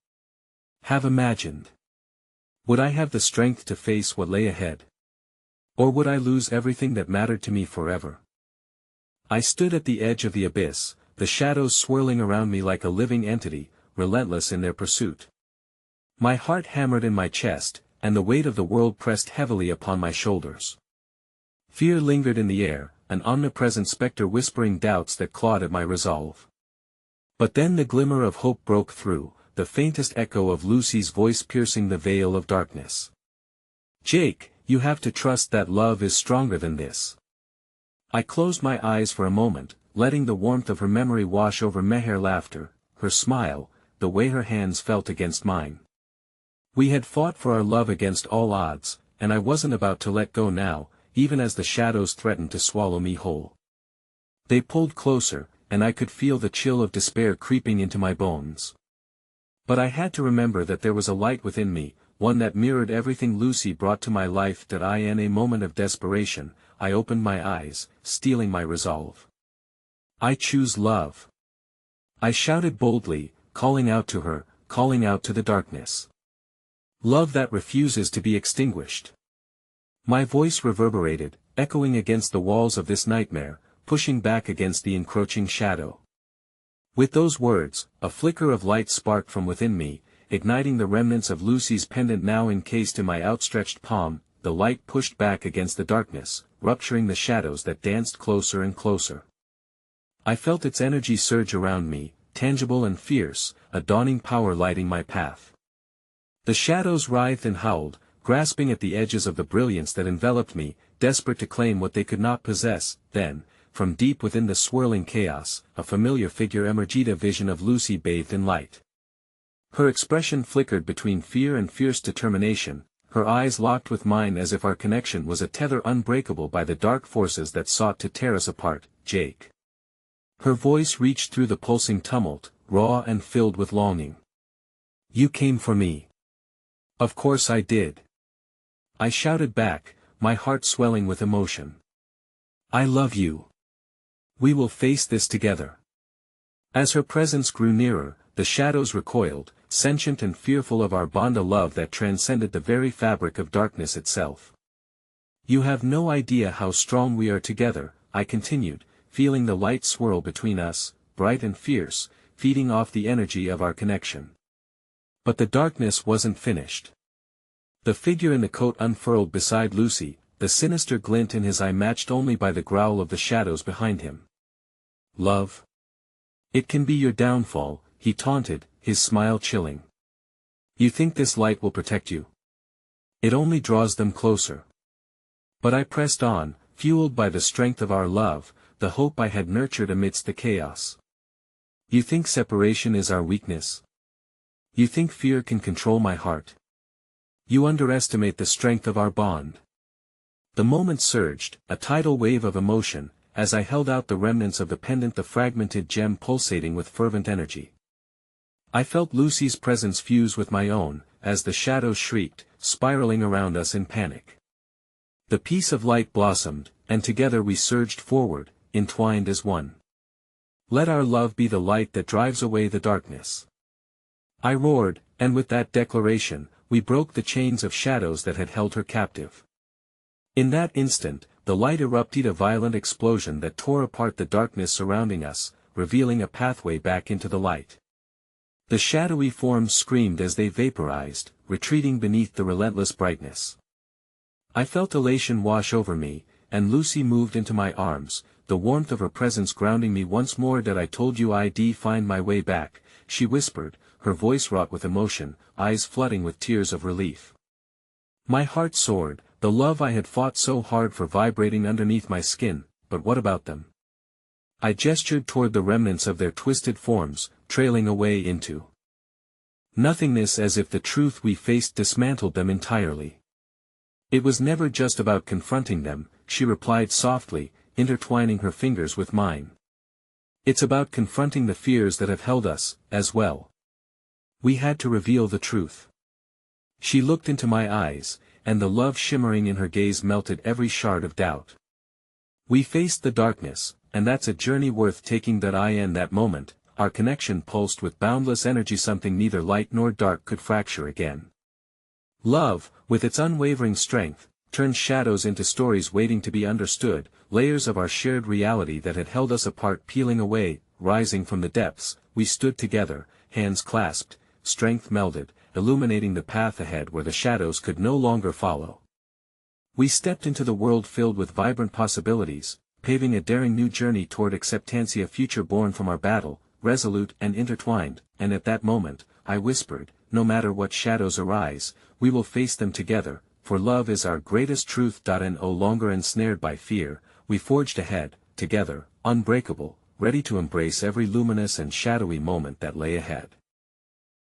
have imagined. Would I have the strength to face what lay ahead? Or would I lose everything that mattered to me forever? I stood at the edge of the abyss, the shadows swirling around me like a living entity, relentless in their pursuit. My heart hammered in my chest, and the weight of the world pressed heavily upon my shoulders. Fear lingered in the air, an omnipresent spectre whispering doubts that clawed at my resolve. But then the glimmer of hope broke through, the faintest echo of Lucy's voice piercing the veil of darkness. "Jake, you have to trust that love is stronger than this." I closed my eyes for a moment, letting the warmth of her memory wash over Meher laughter, her smile, the way her hands felt against mine. We had fought for our love against all odds, and I wasn't about to let go now, even as the shadows threatened to swallow me whole. They pulled closer, and I could feel the chill of despair creeping into my bones. But I had to remember that there was a light within me, one that mirrored everything Lucy brought to my life. That in a moment of desperation, I opened my eyes, steeling my resolve. "I choose love," I shouted boldly, calling out to her, calling out to the darkness. "Love that refuses to be extinguished." My voice reverberated, echoing against the walls of this nightmare, pushing back against the encroaching shadow. With those words, a flicker of light sparked from within me, igniting the remnants of Lucy's pendant now encased in my outstretched palm. The light pushed back against the darkness, rupturing the shadows that danced closer and closer. I felt its energy surge around me, tangible and fierce, a dawning power lighting my path. The shadows writhed and howled, grasping at the edges of the brilliance that enveloped me, desperate to claim what they could not possess. Then, from deep within the swirling chaos, a familiar figure emerged, a vision of Lucy bathed in light. Her expression flickered between fear and fierce determination, her eyes locked with mine as if our connection was a tether unbreakable by the dark forces that sought to tear us apart. "Jake." Her voice reached through the pulsing tumult, raw and filled with longing. "You came for me." "Of course I did," I shouted back, my heart swelling with emotion. "I love you. We will face this together." As her presence grew nearer, the shadows recoiled, sentient and fearful of our bond, a love that transcended the very fabric of darkness itself. "You have no idea how strong we are together," I continued, feeling the light swirl between us, bright and fierce, feeding off the energy of our connection. But the darkness wasn't finished. The figure in the coat unfurled beside Lucy, the sinister glint in his eye matched only by the growl of the shadows behind him. "Love? It can be your downfall," he taunted, his smile chilling. "You think this light will protect you? It only draws them closer." But I pressed on, fueled by the strength of our love, the hope I had nurtured amidst the chaos. "You think separation is our weakness? You think fear can control my heart? You underestimate the strength of our bond." The moment surged, a tidal wave of emotion, as I held out the remnants of the pendant, the fragmented gem pulsating with fervent energy. I felt Lucy's presence fuse with my own, as the shadows shrieked, spiraling around us in panic. The piece of light blossomed, and together we surged forward, entwined as one. "Let our love be the light that drives away the darkness," I roared, and with that declaration, we broke the chains of shadows that had held her captive. In that instant, the light erupted, a violent explosion that tore apart the darkness surrounding us, revealing a pathway back into the light. The shadowy forms screamed as they vaporized, retreating beneath the relentless brightness. I felt elation wash over me, and Lucy moved into my arms, the warmth of her presence grounding me once more. "Did I told you I'd find my way back," she whispered, her voice wrought with emotion, eyes flooding with tears of relief. My heart soared, the love I had fought so hard for vibrating underneath my skin. "But what about them?" I gestured toward the remnants of their twisted forms, trailing away into nothingness, as if the truth we faced dismantled them entirely. "It was never just about confronting them," she replied softly, intertwining her fingers with mine. "It's about confronting the fears that have held us, as well. We had to reveal the truth." She looked into my eyes, and the love shimmering in her gaze melted every shard of doubt. "We faced the darkness, and that's a journey worth taking." In that moment, our connection pulsed with boundless energy, something neither light nor dark could fracture again. Love, with its unwavering strength, turned shadows into stories waiting to be understood, layers of our shared reality that had held us apart peeling away. Rising from the depths, we stood together, hands clasped, strength melded, illuminating the path ahead where the shadows could no longer follow. We stepped into the world filled with vibrant possibilities, paving a daring new journey toward acceptance, a future born from our battle, resolute and intertwined, and at that moment, I whispered, no matter what shadows arise, we will face them together, for love is our greatest truth. And no longer ensnared by fear, we forged ahead, together, unbreakable, ready to embrace every luminous and shadowy moment that lay ahead.